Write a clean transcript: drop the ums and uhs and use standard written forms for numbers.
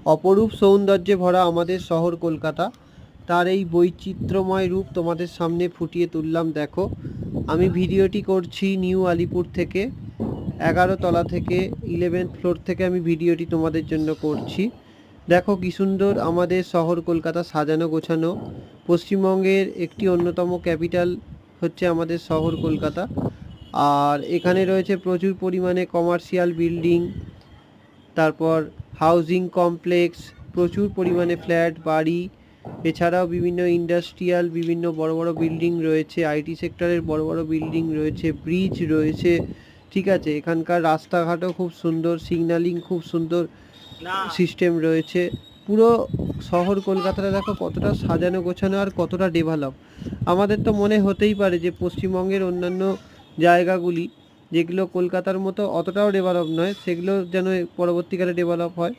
অপরূপ সৌন্দর্যে ভরা আমাদের শহর কলকাতা, তার এই বৈচিত্র্যময় রূপ তোমাদের সামনে ফুটিয়ে তুললাম। দেখো, আমি ভিডিওটি করছি নিউ আলিপুর থেকে, 11 তলা থেকে, 11th ফ্লোর থেকে আমি ভিডিওটি তোমাদের জন্য করছি। দেখো কি সুন্দর আমাদের শহর কলকাতা সাজানো গোছানো। পশ্চিমবঙ্গের একটি অন্যতম ক্যাপিটাল হচ্ছে আমাদের শহর কলকাতা। আর এখানে রয়েছে প্রচুর পরিমাণে কমার্শিয়াল বিল্ডিং, তারপর হাউজিং কমপ্লেক্স, প্রচুর পরিমাণে ফ্ল্যাট বাড়ি, এছাড়াও বিভিন্ন ইন্ডাস্ট্রিয়াল বিভিন্ন বড় বড় বিল্ডিং রয়েছে, আইটি সেক্টরের বড় বড় বিল্ডিং রয়েছে, ব্রিজ রয়েছে। ঠিক আছে, এখানকার রাস্তাঘাটও খুব সুন্দর, সিগন্যালিং খুব সুন্দর সিস্টেম রয়েছে। পুরো শহর কলকাতাটা দেখো কতটা সাজানো গোছানো আর কতটা ডেভেলপ। আমাদের তো মনে হতেই পারে যে পশ্চিমবঙ্গের অন্যান্য জায়গাগুলি যেগুলো কলকাতার মতো অতটাও ডেভেলপ নয়, সেগুলো যেন পরবর্তীকালে ডেভেলপ হয়।